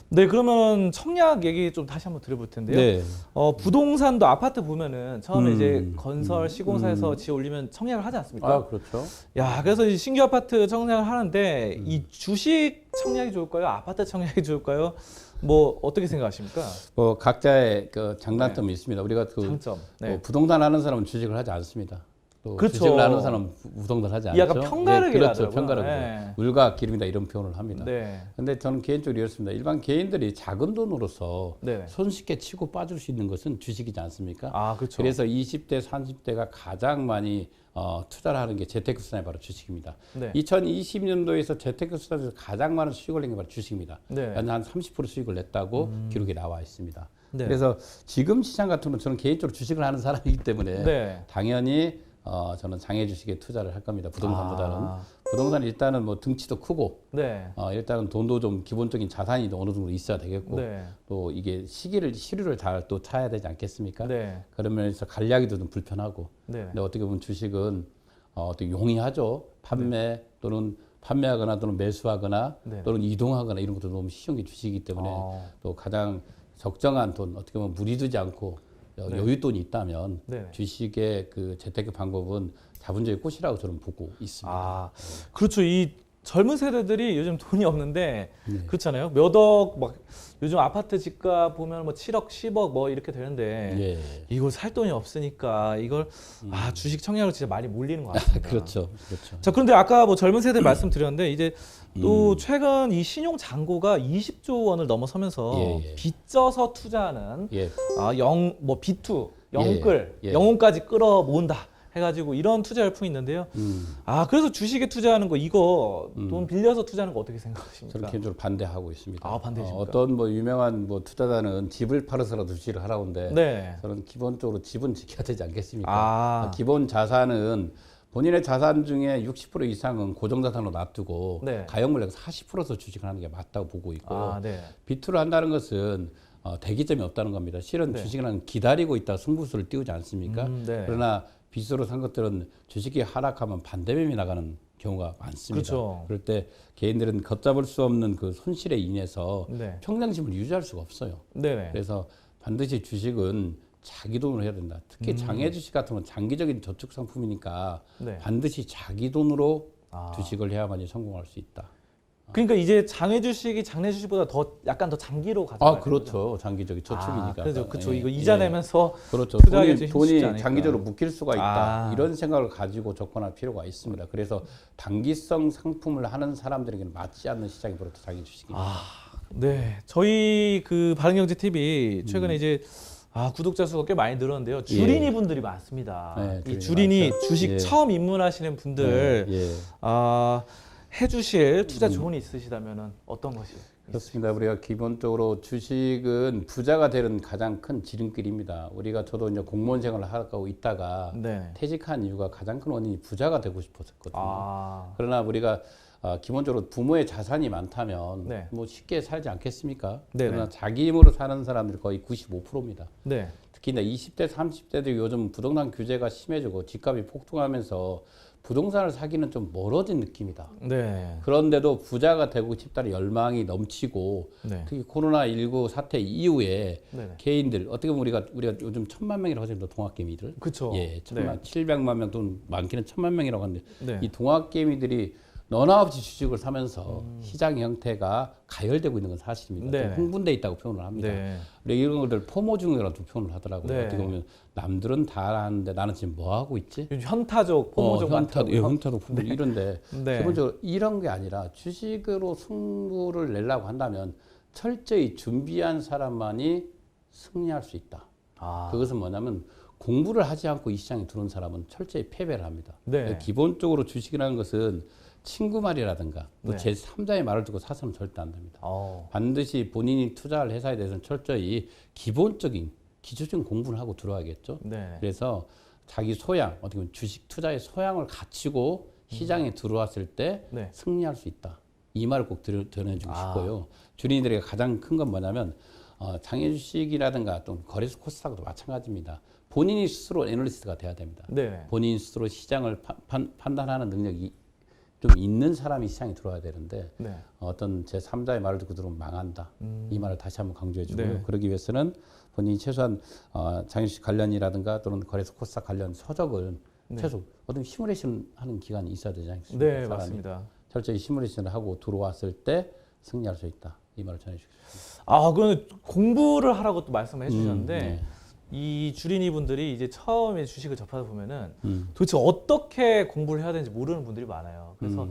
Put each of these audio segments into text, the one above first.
네, 그러면 청약 얘기 좀 다시 한번 드려볼 텐데요. 네. 부동산도 아파트 보면은 처음에 이제 건설 시공사에서 음. 지어 올리면 청약을 하지 않습니까? 아, 그렇죠. 야, 그래서 이 신규 아파트 청약을 하는데 이 음. 주식 청약이 좋을까요? 아파트 청약이 좋을까요? 뭐 어떻게 생각하십니까? 각자의 그 장단점이 있습니다. 우리가 그 장점. 네. 부동산 하는 사람은 주식을 하지 않습니다. 또 그렇죠. 주식을 하는 사람은 부동산 하지 않죠. 이 약간 편가르기 그렇죠. 하더라고요. 편가르기. 네. 물과 기름이다 이런 표현을 합니다. 네. 근데 저는 개인적으로 이렇습니다. 일반 개인들이 작은 돈으로서 네. 손쉽게 치고 빠질 수 있는 것은 주식이지 않습니까? 아, 그렇죠. 그래서 20대, 30대가 가장 많이 투자를 하는 게 재테크수단이 바로 주식입니다. 네. 2020년도에서 재테크수단에서 가장 많은 수익을 낸 게 바로 주식입니다. 네. 한 30% 수익을 냈다고 기록이 나와 있습니다. 네. 그래서 지금 시장 같은 경우는 저는 개인적으로 주식을 하는 사람이기 때문에 네. 당연히 저는 장외 주식에 투자를 할 겁니다. 부동산보다는. 부동산 일단은 뭐 등치도 크고 네. 일단은 돈도 좀 기본적인 자산이 어느 정도 있어야 되겠고 네. 또 이게 시류를 잘 또 타야 되지 않겠습니까? 네. 그러면서 관리하기도 좀 불편하고. 네. 근데 어떻게 보면 주식은 또 용이하죠. 또는 판매하거나 또는 매수하거나 네. 또는 이동하거나 이런 것도 너무 쉬운 게 주식이기 때문에 또 가장 적정한 돈 어떻게 보면 무리두지 않고 여윳돈이 있다면 네. 주식의 그 재테크 방법은 자본주의 꽃이라고 저는 보고 있습니다. 아, 그렇죠. 이 젊은 세대들이 요즘 돈이 없는데 네. 그렇잖아요. 몇 억 막 요즘 아파트 집값 보면 뭐 7억, 10억 뭐 이렇게 되는데 예. 이걸 살 돈이 없으니까 이걸 주식 청약으로 진짜 많이 몰리는 것 같습니다. 그렇죠. 그렇죠. 자, 그런데 아까 뭐 젊은 세대 말씀드렸는데 이제 또 최근 이 신용 잔고가 20조 원을 넘어서면서 예, 예. 빚져서 투자하는 예. 뭐 B2, 영끌, 예. 영혼까지 끌어모은다 해가지고 이런 투자 열풍이 있는데요. 그래서 주식에 투자하는 거 이거 돈 빌려서 투자하는 거 어떻게 생각하십니까? 저는 개인적으로 반대하고 있습니다. 반대십니까? 어떤 뭐 유명한 뭐 투자자는 집을 팔아서라도 주식을 하라고 하는데 네. 저는 기본적으로 집은 지켜야 되지 않겠습니까? 아. 기본 자산은 본인의 자산 중에 60% 이상은 고정자산으로 놔두고 네. 가용을 내고 40%서 주식을 하는 게 맞다고 보고 있고 네. 비투를 한다는 것은 대기점이 없다는 겁니다. 실은 네. 주식은 기다리고 있다 승부수를 띄우지 않습니까? 네. 그러나 빚으로 산 것들은 주식이 하락하면 반대매이 나가는 경우가 많습니다. 그렇죠. 그럴 때 개인들은 걷잡을 수 없는 그 손실에 인해서 네. 평정심을 유지할 수가 없어요. 네. 그래서 반드시 주식은 자기 돈으로 해야 된다. 특히 장외 주식 같은 건 장기적인 저축 상품이니까 네. 반드시 자기 돈으로 주식을 해야만이 성공할 수 있다. 그러니까 이제 장외 주식이 장내 주식보다 약간 더 장기로 가져가야 그렇죠. 장기적인 저축이니까. 그렇죠. 예, 이거 이자 예. 내면서 그렇죠. 투자하기 좀 돈이 쉽지 않으니까. 장기적으로 묶일 수가 있다. 이런 생각을 가지고 접근할 필요가 있습니다. 그래서 단기성 상품을 하는 사람들에게는 맞지 않는 시장이 바로 장기 주식입니다. 네. 저희 그 바른경제 TV 최근에 이제 구독자 수가 꽤 많이 늘었는데요. 주린이 분들이 많습니다. 네, 이 주린이 많죠. 주식 예. 처음 입문하시는 분들 예. 해주실 투자 조언이 있으시다면 어떤 것이? 그렇습니다. 우리가 기본적으로 주식은 부자가 되는 가장 큰 지름길입니다. 저도 이제 공무원 생활을 하고 있다가 네. 퇴직한 이유가 가장 큰 원인이 부자가 되고 싶었거든요. 그러나 우리가 기본적으로 부모의 자산이 많다면 네. 뭐 쉽게 살지 않겠습니까? 네네. 그러나 자기 힘으로 사는 사람들이 거의 95%입니다. 네. 특히 이제 20대, 30대들이 요즘 부동산 규제가 심해지고 집값이 폭등하면서 부동산을 사기는 좀 멀어진 느낌이다. 네. 그런데도 부자가 되고 싶다는 열망이 넘치고 네. 특히 코로나19 사태 이후에 네네. 개인들 어떻게 보면 우리가 요즘 1,000만 명이라고 하잖아요. 동학개미들. 그렇죠. 예, 700만 명 또는 많게는 1,000만 명이라고 하는데 네. 이 동학개미들이 너나 없이 주식을 사면서 시장 형태가 가열되고 있는 건 사실입니다. 네. 좀 흥분돼 있다고 표현을 합니다. 네. 근데 이런 것들 포모 중이라고 표현을 하더라고요. 네. 어떻게 보면 남들은 다 하는데 나는 지금 뭐 하고 있지? 요즘 현타적, 포모적 현타도 포모 이런데 네. 기본적으로 이런 게 아니라 주식으로 승부를 내려고 한다면 철저히 준비한 사람만이 승리할 수 있다. 그것은 뭐냐면 공부를 하지 않고 이 시장에 들어온 사람은 철저히 패배를 합니다. 네. 기본적으로 주식이라는 것은 친구 말이라든가 또 네. 제3자의 말을 듣고 사서는 절대 안 됩니다. 어. 반드시 본인이 투자할 회사에 대해서는 철저히 기본적인 기초적인 공부를 하고 들어와야겠죠. 네. 그래서 자기 소양, 어떻게 보면 주식 투자의 소양을 갖추고 시장에 들어왔을 때 네. 승리할 수 있다. 이 말을 꼭 전해주고 싶고요. 주린이들에게 가장 큰 건 뭐냐면 장외 주식이라든가 또 거래소 코스닥도 마찬가지입니다. 본인이 스스로 애널리스트가 돼야 됩니다. 네. 본인 스스로 시장을 판단하는 능력이 좀 있는 사람이 시장에 들어와야 되는데 네. 어떤 제3자의 말을 듣고 들어오면 망한다. 이 말을 다시 한번 강조해 주고요. 네. 그러기 위해서는 본인이 최소한 장유식 관련이라든가 또는 거래소 코스닥 관련 서적을 네. 최소 어떤 시뮬레이션 하는 기간이 있어야 되지 않겠습니까? 네, 사람이. 맞습니다. 철저히 시뮬레이션을 하고 들어왔을 때 승리할 수 있다. 이 말을 전해 주겠습니다. 아, 그건 공부를 하라고 또 말씀을 해주셨는데 네. 이 주린이 분들이 이제 처음에 주식을 접하다 보면은 도대체 어떻게 공부를 해야 되는지 모르는 분들이 많아요. 그래서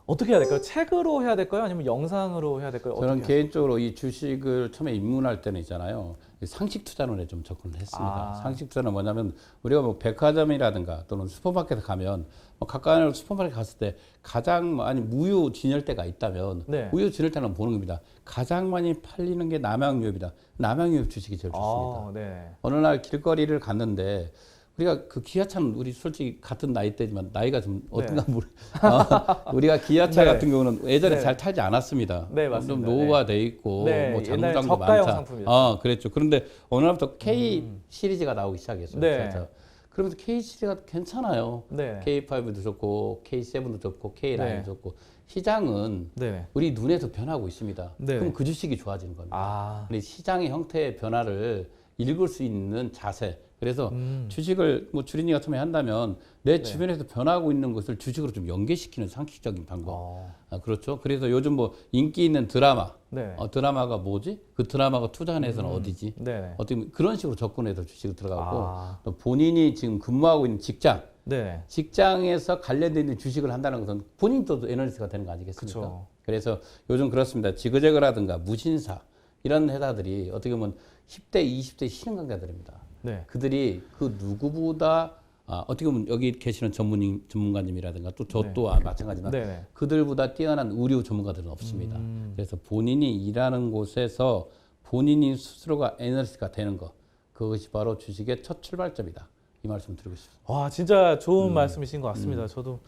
어떻게 해야 될까요? 책으로 해야 될까요? 아니면 영상으로 해야 될까요? 저는 어떻게 개인적으로 이 주식을 처음에 입문할 때는 있잖아요. 상식 투자론에 좀 접근을 했습니다. 아. 상식 투자는 뭐냐면 우리가 뭐 백화점이라든가 또는 슈퍼마켓에 가면 뭐 가까운 슈퍼마켓 갔을 때 가장 아니 무유 진열대가 있다면 네. 무유 진열대는 보는 겁니다. 가장 많이 팔리는 게 남양유업이다. 남양유업 주식이 제일 좋습니다. 아, 네. 어느 날 길거리를 갔는데 우리가 그 기아차는 우리 솔직히 같은 나이대지만 나이가 좀 어떤가 모르. 우리가 기아차 네. 같은 경우는 예전에 네. 잘 탈지 않았습니다. 네, 좀 맞습니다. 노후화돼 있고 네, 뭐 옛날에 장부장도 저가형 많다. 상품이었죠. 그랬죠. 그런데 어느 날부터 K 시리즈가 나오기 시작했어요. 네. 기아차. 그러면서 K 시리즈가 괜찮아요. 네. K5도 좋고 K7도 좋고 K9도 네. 좋고 시장은 네. 우리 눈에서 변하고 있습니다. 네. 그럼 그 주식이 좋아지는 겁니다. 아, 우리 시장의 형태의 변화를 읽을 수 있는 자세. 그래서 주식을 뭐 주린이가 처음에 한다면 내 네. 주변에서 변하고 있는 것을 주식으로 좀 연계시키는 상식적인 방법. 어, 그렇죠. 그래서 요즘 뭐 인기 있는 드라마. 네. 드라마가 뭐지? 그 드라마가 투자한 회사는 어디지? 네. 어떻게 보면 그런 식으로 접근해서 주식을 들어가고 아. 또 본인이 지금 근무하고 있는 직장. 네. 직장에서 관련된 있는 주식을 한다는 것은 본인도 애널리스트가 되는 거 아니겠습니까? 그쵸. 그래서 요즘 그렇습니다. 지그재그라든가 무신사 이런 회사들이 어떻게 보면 10대, 20대 신흥 강자들입니다. 네. 그들이 그 누구보다 어떻게 보면 여기 계시는 전문가님이라든가 또 저 또 마찬가지지만 네. 그들보다 뛰어난 의료 전문가들은 없습니다. 그래서 본인이 일하는 곳에서 본인이 스스로가 애널리스트가 되는 것 그것이 바로 주식의 첫 출발점이다. 이 말씀 드리고 싶습니다. 와, 진짜 좋은 말씀이신 것 같습니다. 저도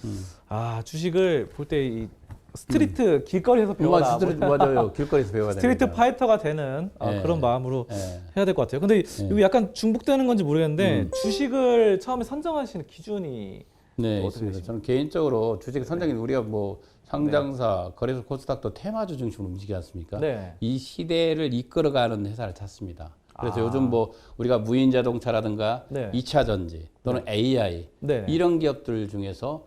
주식을 볼 때 이 스트리트 길거리에서 배워라. 스트리트 맞아요. 길거리에서 배워야 됩니다. 스트리트 파이터가 되는 네. 그런 마음으로 네. 해야 될 것 같아요. 근데 이거 약간 중복되는 건지 모르겠는데 주식을 처음에 선정하시는 기준이 네, 어떻게 있습니다. 되십니까? 저는 개인적으로 주식 선정인 우리가 뭐 상장사, 거래소 코스닥도 테마주 중심으로 움직이지 않습니까? 네. 이 시대를 이끌어가는 회사를 찾습니다. 그래서 아. 요즘 뭐 우리가 무인 자동차라든가 네. 2차 전지 또는 AI 네. 이런 기업들 중에서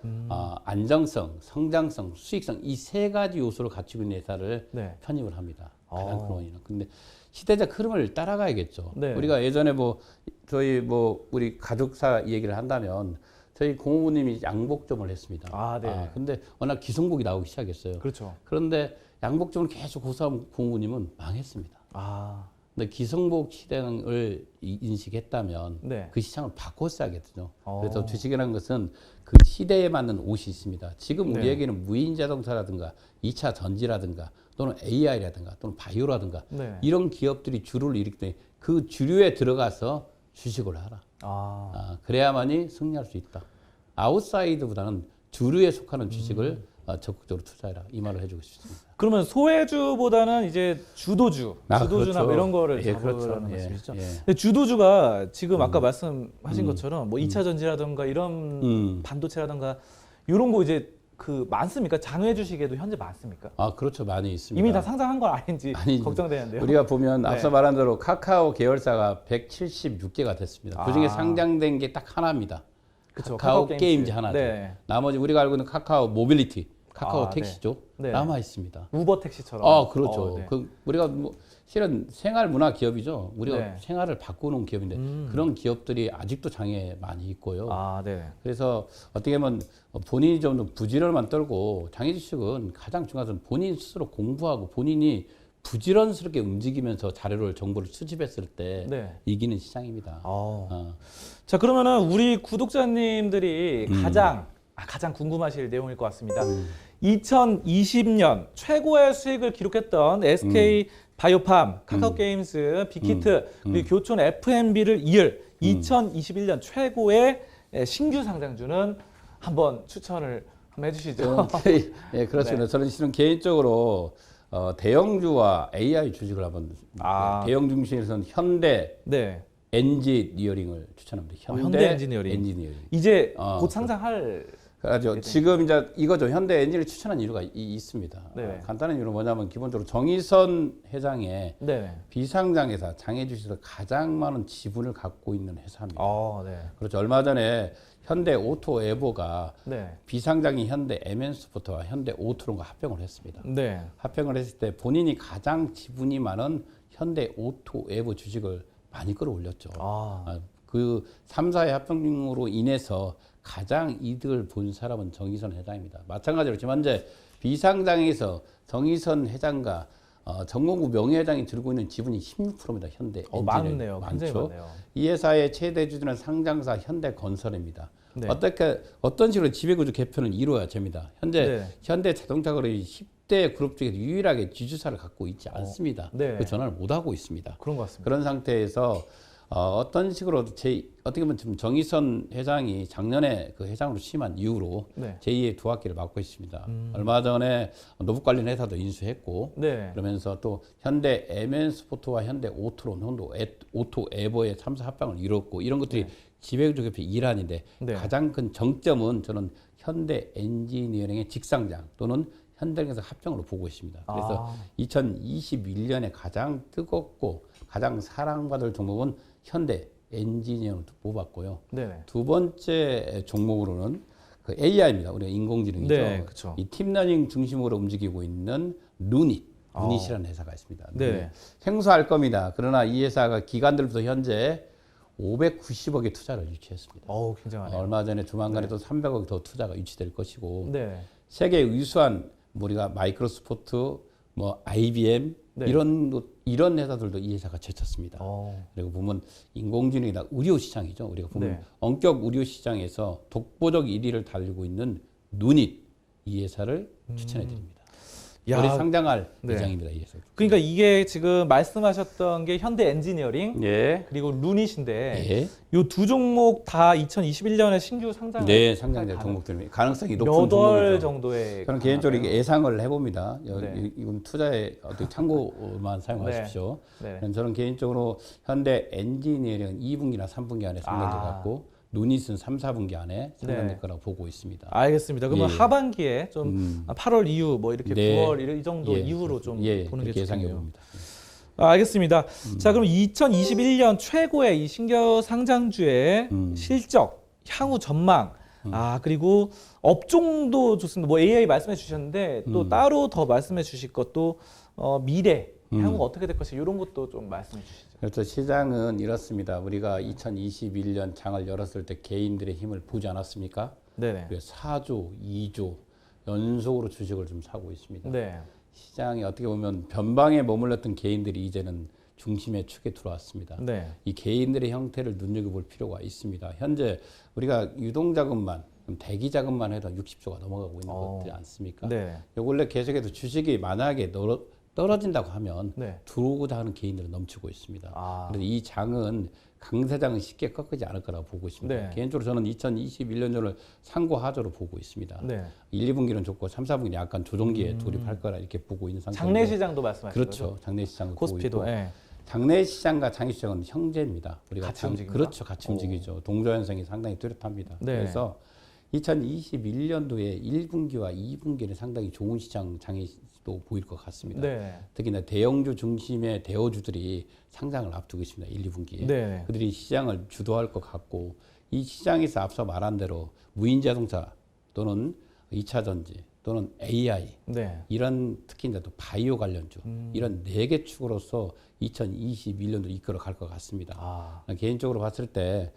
안정성, 성장성, 수익성 이 세 가지 요소를 갖추고 있는 회사를 네. 편입을 합니다. 가장 어. 큰 원인은. 근데 시대적 흐름을 따라가야겠죠. 네. 우리가 예전에 뭐 저희 뭐 우리 가족사 얘기를 한다면 저희 고모부님이 양복점을 했습니다. 아, 네. 근데 워낙 기성복이 나오기 시작했어요. 그렇죠. 그런데 양복점을 계속 고수한 고모부님은 망했습니다. 아, 근데 기성복 시장을 인식했다면 네. 그 시장을 바꿨어야겠죠. 어. 그래서 주식이라는 것은 그 시대에 맞는 옷이 있습니다. 지금 네. 우리에게는 무인 자동차라든가 2차 전지라든가 또는 AI라든가 또는 바이오라든가 네. 이런 기업들이 주류를 일으키기 때문에 그 주류에 들어가서 주식을 하라. 그래야만이 승리할 수 있다. 아웃사이드보다는 주류에 속하는 주식을 적극적으로 투자해라. 이 말을 해주고 싶습니다. 그러면 소외주보다는 이제 주도주나 그렇죠. 뭐 이런 거를 예, 잡으라는 그렇죠. 말씀이시죠? 예, 예. 근데 주도주가 지금 아까 말씀하신 것처럼 뭐 2차 전지라든가 이런 반도체라든가 이런 거 이제 그 많습니까? 장외 주식에도 현재 많습니까? 그렇죠. 많이 있습니다. 이미 다 상장한 건 아닌지 걱정되는데요. 우리가 보면 네. 앞서 말한 대로 카카오 계열사가 176개가 됐습니다. 그중에 상장된 게 딱 하나입니다. 그쵸, 카카오 카카오 게임즈 게임즈. 하나죠. 네. 나머지 우리가 알고 있는 카카오 모빌리티, 카카오 네. 택시죠. 네. 남아 있습니다. 우버 택시처럼. 그렇죠. 네. 우리가 뭐 실은 생활 문화 기업이죠. 우리가 네. 생활을 바꾸는 기업인데 그런 기업들이 아직도 장에 많이 있고요. 네. 그래서 어떻게 보면 본인이 좀 더 부지런만 떨고 장애 주식은 가장 중요한 것은 본인 스스로 공부하고 본인이 부지런스럽게 움직이면서 자료를 정보를 수집했을 때 네. 이기는 시장입니다. 자, 그러면은 우리 구독자님들이 가장 궁금하실 내용일 것 같습니다. 2020년 최고의 수익을 기록했던 SK 바이오팜, 카카오 게임즈, 빅히트, 그리고 교촌 F&B를 이을 2021년 최고의 신규 상장주는 한번 추천을 한번 해주시죠. 예, 그렇습니다. 저는 실은 개인적으로 대형주와 AI 주식을 한번 대형 중심에서는 현대 네. 엔지니어링을 추천합니다. 현대 엔지니어링. 이제 곧 상장할 그래서 지금 이제 이거죠. 현대 엔진을 추천한 이유가 있습니다. 네네. 간단한 이유는 뭐냐면 기본적으로 정의선 회장의 네네. 비상장 회사, 장애 주식에서 가장 많은 지분을 갖고 있는 회사입니다. 네. 그렇죠. 얼마 전에 현대 오토 에보가 네. 비상장이 현대 에멘스포트와 현대 오토론과 합병을 했습니다. 네. 합병을 했을 때 본인이 가장 지분이 많은 현대 오토 에보 주식을 많이 끌어올렸죠. 그 3사의 합병으로 인해서 가장 이득을 본 사람은 정의선 회장입니다. 마찬가지로 지금 현재 비상장에서 정의선 회장과 정몽구 명예회장이 들고 있는 지분이 16%입니다. 현대 엔진에. 많네요. 굉장히 많네요. 이 회사의 최대 주주는 상장사 현대건설입니다. 네. 어떤 식으로 지배구조 개편을 이루어야 됩니다. 현재 네. 현대자동차거래 10대 그룹 중에서 유일하게 지주사를 갖고 있지 않습니다. 네. 그 전환을 못 하고 있습니다. 그런 것 같습니다. 그런 상태에서 어떤 식으로 어떻게 보면 지금 정의선 회장이 작년에 그 회장으로 취임한 이후로 네. 제2의 두 학기를 맡고 있습니다. 얼마 전에 노북 관련 회사도 인수했고 네. 그러면서 또 현대 에멘스포트와 현대 오토론, 오토 에버의 3사 합병을 이뤘고 이런 것들이 지배구조 개편 일환인데 네. 가장 큰 정점은 저는 현대 엔지니어링의 직상장 또는 현대에서 합병으로 보고 있습니다. 그래서 2021년에 가장 뜨겁고 가장 사랑받을 종목은 현대 엔지니어를 뽑았고요. 네네. 두 번째 종목으로는 그 AI입니다. 우리가 인공지능이죠. 네, 그쵸. 이 딥러닝 중심으로 움직이고 있는 루닛이라는 회사가 있습니다. 네. 생소할 겁니다. 그러나 이 회사가 기관들부터 현재 590억의 투자를 유치했습니다. 굉장하네요. 얼마 전에 조만간에 또 300억 더 투자가 유치될 것이고 네. 세계 위수한 우리가 마이크로소프트, IBM 네. 이런 회사들도 이 회사가 제쳤습니다. 그리고 보면 인공지능이나 의료 시장이죠. 우리가 보면 네. 원격 의료 시장에서 독보적 1위를 달리고 있는 누닛 이 회사를 추천해 드립니다. 올해 상장할 네. 예정입니다. 이 회사. 그러니까 이게 지금 말씀하셨던 게 현대 엔지니어링 예. 그리고 루닛인데 예. 이 두 종목 다 2021년에 신규 상장. 네, 상장될 종목들입니다. 가능성이 높은 몇 월 종목이죠. 정도의. 저는 개인적으로 이게 예상을 해봅니다. 네. 이건 투자에 어떻게 참고만 사용하십시오. 네. 저는 개인적으로 현대 엔지니어링은 2분기나 3분기 안에 상장될 것 같고 누닛은 3, 4분기 안에 상장될 거라고 보고 있습니다. 알겠습니다. 그러면 예. 하반기에 좀 8월 이후 뭐 이렇게 네. 9월 이 정도 이후로 좀 보는 게 예상해 좋겠네요. 봅니다. 알겠습니다. 자, 그럼 2021년 최고의 이 신규 상장주의 실적, 향후 전망, 그리고 업종도 좋습니다. 뭐 AI 말씀해 주셨는데 또 따로 더 말씀해 주실 것도 미래, 향후 어떻게 될 것이 이런 것도 좀 말씀해 주시죠. 그래서 시장은 이렇습니다. 우리가 2021년 장을 열었을 때 개인들의 힘을 보지 않았습니까? 네네. 4조, 2조 연속으로 주식을 좀 사고 있습니다. 네. 시장이 어떻게 보면 변방에 머물렀던 개인들이 이제는 중심의 축에 들어왔습니다. 네. 이 개인들의 형태를 눈여겨볼 필요가 있습니다. 현재 우리가 유동자금만 대기자금만 해도 60조가 넘어가고 있는 것들이 않습니까? 네. 요 근래 계속해서 주식이 만약에 떨어진다고 하면 네. 들어오고자 하는 개인들은 넘치고 있습니다. 그래서 이 장은 강세장은 쉽게 꺾이지 않을 거라고 보고 있습니다. 네. 개인적으로 저는 2021년도를 상고하저로 보고 있습니다. 네. 1, 2분기는 좋고 3, 4분기는 약간 조정기에 돌입할 거라 이렇게 보고 있는 상태입니다. 장내 시장도 말씀하신 그렇죠. 거죠? 장내 시장을 코스피도. 보고 있고 예. 장내 시장과 장외 시장은 형제입니다. 우리가 같이 움직입니까? 그렇죠. 같이 움직이죠. 동조현상이 상당히 뚜렷합니다. 네. 그래서 2021년도에 1분기와 2분기는 상당히 좋은 시장 장애도 보일 것 같습니다. 네. 특히나 대형주 중심의 대호주들이 상장을 앞두고 있습니다. 1, 2분기에. 네. 그들이 시장을 주도할 것 같고 이 시장에서 앞서 말한 대로 무인자동차 또는 2차 전지 또는 AI 네. 이런 특히 또 바이오 관련주 이런 4개 축으로서 2021년도 이끌어 갈 것 같습니다. 개인적으로 봤을 때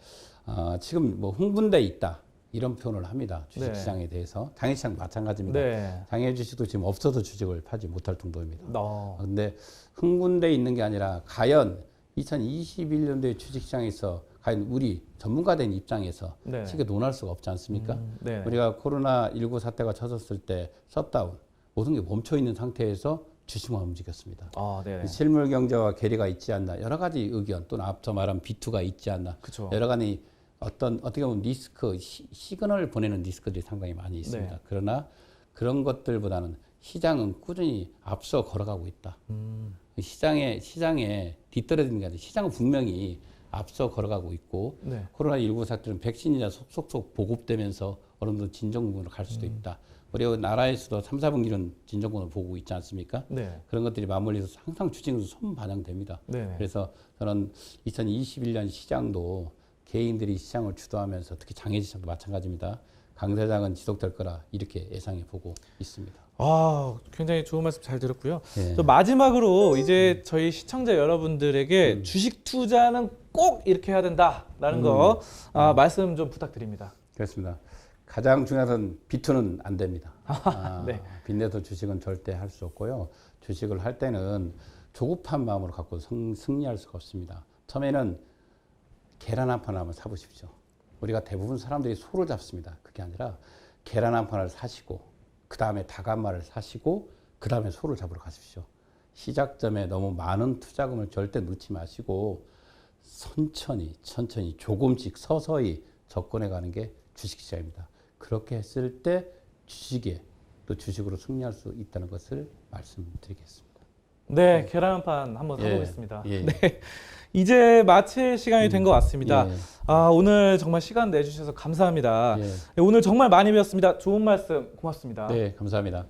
지금 뭐 흥분돼 있다 이런 표현을 합니다. 주식시장에 대해서 장외시장 마찬가지입니다. 네. 장외주식도 지금 없어도 주식을 팔지 못할 정도입니다. 어. 근데 흥분돼 있는 게 아니라 과연 2021년도에 주식시장에서 과연 우리 전문가된 입장에서 네. 쉽게 논할 수가 없지 않습니까? 네. 우리가 코로나19 사태가 터졌을 때 셧다운 모든 게 멈춰 있는 상태에서 주식만 움직였습니다. 네. 실물 경제와 괴리가 있지 않나 여러 가지 의견 또는 앞서 말한 비투가 있지 않나 그쵸. 여러 가지 어떻게 보면 리스크 시그널을 보내는 리스크들이 상당히 많이 있습니다. 네. 그러나 그런 것들보다는 시장은 꾸준히 앞서 걸어가고 있다. 시장에 뒤떨어지는 게 아니라 시장은 분명히 앞서 걸어가고 있고 네. 코로나19 사태는 백신이 속속속 보급되면서 어느 정도 진정으로 갈 수도 있다. 우리 나라에서도 3, 4분기는 진정권을 보고 있지 않습니까? 네. 그런 것들이 맞물려서 항상 주식에서 손반영됩니다. 네. 그래서 저는 2021년 시장도 개인들이 시장을 주도하면서 특히 장외시장도 마찬가지입니다. 강세장은 지속될 거라 이렇게 예상해 보고 있습니다. 아, 굉장히 좋은 말씀 잘 들었고요. 예. 또 마지막으로 이제 저희 시청자 여러분들에게 주식 투자는 꼭 이렇게 해야 된다라는 거 말씀 좀 부탁드립니다. 그렇습니다. 가장 중요한 건 비투는 안 됩니다. 네. 빚내서 주식은 절대 할 수 없고요. 주식을 할 때는 조급한 마음으로 갖고 승리할 수가 없습니다. 처음에는 계란 한 판 한번 사보십시오. 우리가 대부분 사람들이 소를 잡습니다. 그게 아니라 계란 한 판을 사시고 그 다음에 닭 한 마리를 사시고 그 다음에 소를 잡으러 가십시오. 시작점에 너무 많은 투자금을 절대 넣지 마시고 천천히 조금씩 서서히 접근해 가는 게 주식시장입니다. 그렇게 했을 때 주식에 또 주식으로 승리할 수 있다는 것을 말씀드리겠습니다. 네, 계란 한 판 한번 예. 사보겠습니다. 예. 네, 이제 마칠 시간이 된 것 같습니다. 예. 아, 오늘 정말 시간 내주셔서 감사합니다. 예. 오늘 정말 많이 배웠습니다. 좋은 말씀 고맙습니다. 네, 감사합니다.